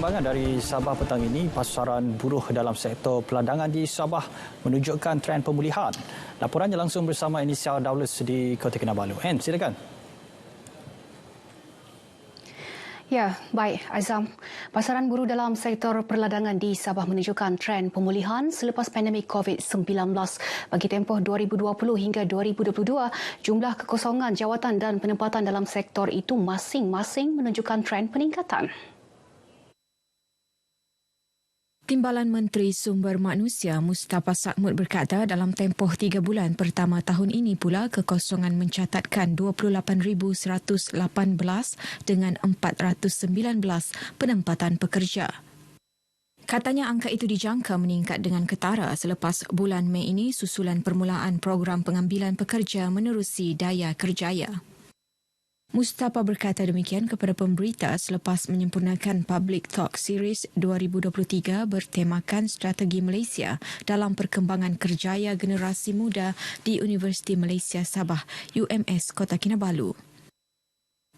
perkembangan dari Sabah petang ini, pasaran buruh dalam sektor peladangan di Sabah menunjukkan tren pemulihan. Laporannya langsung bersama Inisial Daulus di Kota Kinabalu. Silakan. Ya, baik Azam. Pasaran buruh dalam sektor perladangan di Sabah menunjukkan tren pemulihan selepas pandemik COVID-19. Bagi tempoh 2020 hingga 2022, jumlah kekosongan jawatan dan penempatan dalam sektor itu masing-masing menunjukkan tren peningkatan. Timbalan Menteri Sumber Manusia Mustafa Sakmud berkata dalam tempoh 3 bulan pertama tahun ini pula kekosongan mencatatkan 28,118 dengan 419 penempatan pekerja. Katanya angka itu dijangka meningkat dengan ketara selepas bulan Mei ini susulan permulaan program pengambilan pekerja menerusi Daya Kerjaya. Mustafa berkata demikian kepada pemberita selepas menyempurnakan Public Talk Series 2023 bertemakan Strategi Malaysia dalam perkembangan kerjaya generasi muda di Universiti Malaysia Sabah, UMS Kota Kinabalu.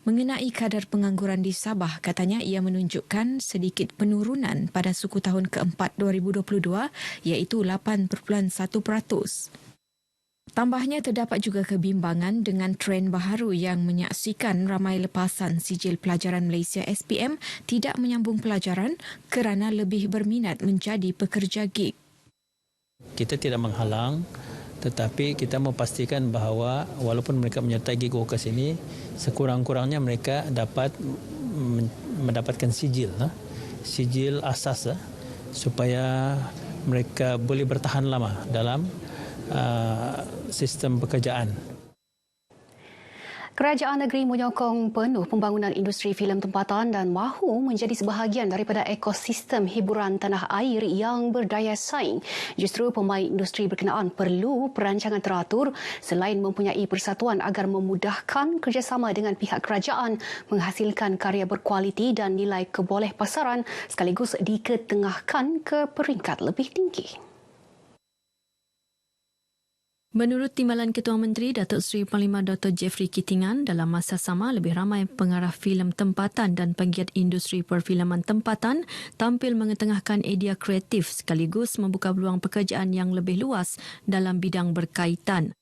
Mengenai kadar pengangguran di Sabah, katanya ia menunjukkan sedikit penurunan pada suku tahun keempat 2022 iaitu 8.1%. Tambahnya terdapat juga kebimbangan dengan trend baharu yang menyaksikan ramai lepasan sijil pelajaran Malaysia SPM tidak menyambung pelajaran kerana lebih berminat menjadi pekerja gig. Kita tidak menghalang, tetapi kita memastikan bahawa walaupun mereka menyertai gig workers ini, sekurang-kurangnya mereka dapat mendapatkan sijil asas supaya mereka boleh bertahan lama dalam sistem pekerjaan. Kerajaan negeri menyokong penuh pembangunan industri filem tempatan dan mahu menjadi sebahagian daripada ekosistem hiburan tanah air yang berdaya saing. Justru pemain industri berkenaan perlu perancangan teratur selain mempunyai persatuan agar memudahkan kerjasama dengan pihak kerajaan menghasilkan karya berkualiti dan nilai keboleh pasaran sekaligus diketengahkan ke peringkat lebih tinggi. Menurut Timbalan Ketua Menteri Datuk Seri Panglima Dr. Jeffrey Kitingan, dalam masa sama lebih ramai pengarah filem tempatan dan penggiat industri perfilman tempatan tampil mengetengahkan idea kreatif sekaligus membuka peluang pekerjaan yang lebih luas dalam bidang berkaitan.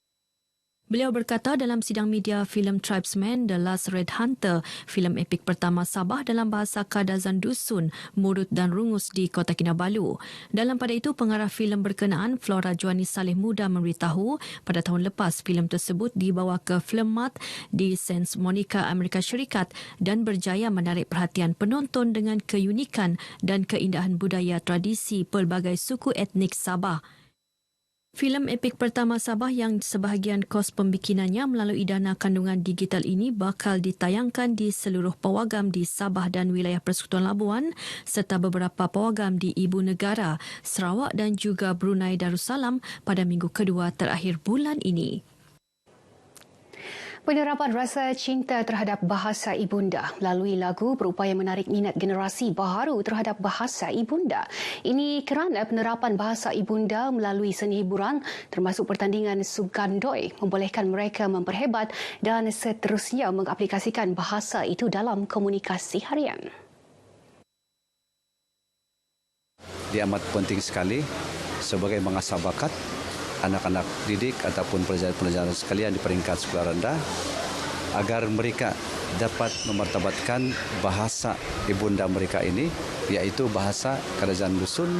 Beliau berkata dalam sidang media filem Tribesman The Last Red Hunter, filem epik pertama Sabah dalam bahasa Kadazan Dusun, Murut dan Rungus di Kota Kinabalu. Dalam pada itu, pengarah filem berkenaan Flora Juani Saleh Muda memberitahu pada tahun lepas filem tersebut dibawa ke Filmart di Santa Monica, Amerika Syarikat dan berjaya menarik perhatian penonton dengan keunikan dan keindahan budaya tradisi pelbagai suku etnik Sabah. Filem epik pertama Sabah yang sebahagian kos pembikinannya melalui dana kandungan digital ini bakal ditayangkan di seluruh pawagam di Sabah dan wilayah Persekutuan Labuan serta beberapa pawagam di Ibu Negara, Sarawak dan juga Brunei Darussalam pada minggu kedua terakhir bulan ini. Penerapan rasa cinta terhadap bahasa ibunda melalui lagu berupaya menarik minat generasi baharu terhadap bahasa ibunda. Ini kerana penerapan bahasa ibunda melalui seni hiburan termasuk pertandingan Sugandoi membolehkan mereka memperhebat dan seterusnya mengaplikasikan bahasa itu dalam komunikasi harian. Dia amat penting sekali sebagai mengasah bakat anak-anak didik ataupun pelajar-pelajar sekalian di peringkat sekolah rendah agar mereka dapat memartabatkan bahasa ibunda mereka ini iaitu bahasa Kadazan Dusun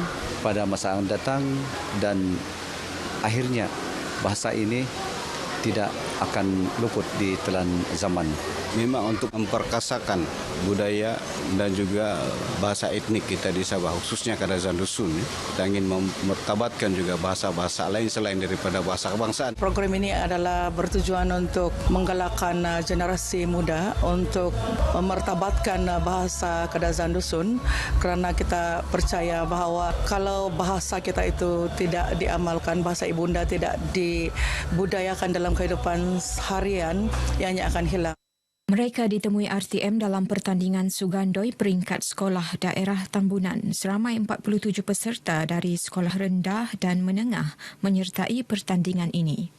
pada masa yang datang dan akhirnya bahasa ini tidak akan luput di telan zaman. Memang untuk memperkasakan budaya dan juga bahasa etnik kita di Sabah, khususnya Kadazan Dusun. Kita ingin memartabatkan juga bahasa-bahasa lain selain daripada bahasa kebangsaan. Program ini adalah bertujuan untuk menggalakkan generasi muda untuk memartabatkan bahasa Kadazan Dusun kerana kita percaya bahawa kalau bahasa kita itu tidak diamalkan, bahasa ibunda tidak dibudayakan dalam kehidupan harian, ianya akan hilang. Mereka ditemui RTM dalam pertandingan Sugandoi peringkat sekolah daerah Tambunan. Seramai 47 peserta dari sekolah rendah dan menengah menyertai pertandingan ini.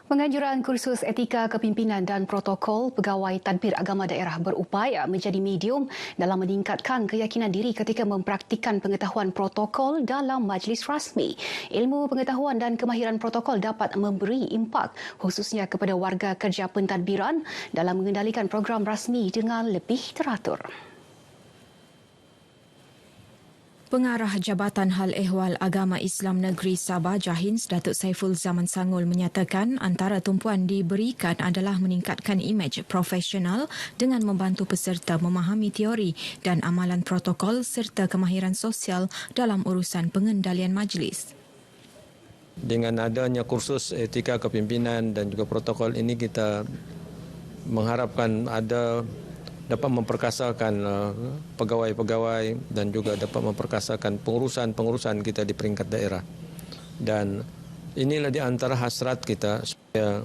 Penganjuran kursus etika kepimpinan dan protokol pegawai tadbir agama daerah berupaya menjadi medium dalam meningkatkan keyakinan diri ketika mempraktikkan pengetahuan protokol dalam majlis rasmi. Ilmu pengetahuan dan kemahiran protokol dapat memberi impak khususnya kepada warga kerja pentadbiran dalam mengendalikan program rasmi dengan lebih teratur. Pengarah Jabatan Hal Ehwal Agama Islam Negeri Sabah Jahins Datuk Saiful Zaman Sangul menyatakan antara tumpuan diberikan adalah meningkatkan imej profesional dengan membantu peserta memahami teori dan amalan protokol serta kemahiran sosial dalam urusan pengendalian majlis. Dengan adanya kursus etika kepimpinan dan juga protokol ini, kita mengharapkan dapat memperkasakan pegawai-pegawai dan juga dapat memperkasakan pengurusan-pengurusan kita di peringkat daerah. Dan inilah di antara hasrat kita supaya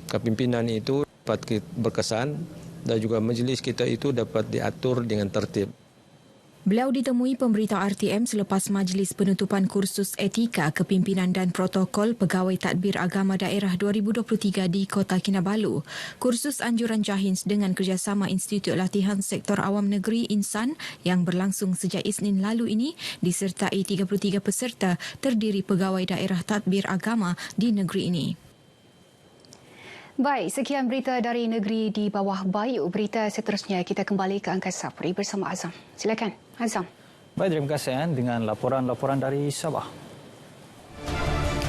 kepimpinan itu dapat berkesan dan juga majlis kita itu dapat diatur dengan tertib. Beliau ditemui pemberita RTM selepas majlis penutupan kursus etika kepimpinan dan protokol pegawai tadbir agama daerah 2023 di Kota Kinabalu. Kursus anjuran Jahins dengan kerjasama Institut Latihan Sektor Awam Negeri Insan yang berlangsung sejak Isnin lalu ini disertai 33 peserta terdiri pegawai daerah tadbir agama di negeri ini. Baik, sekian berita dari negeri di bawah Bayu. Berita seterusnya kita kembali ke Angkasa Puri bersama Azam. Silakan, Azam. Baik, terima kasih dengan laporan-laporan dari Sabah.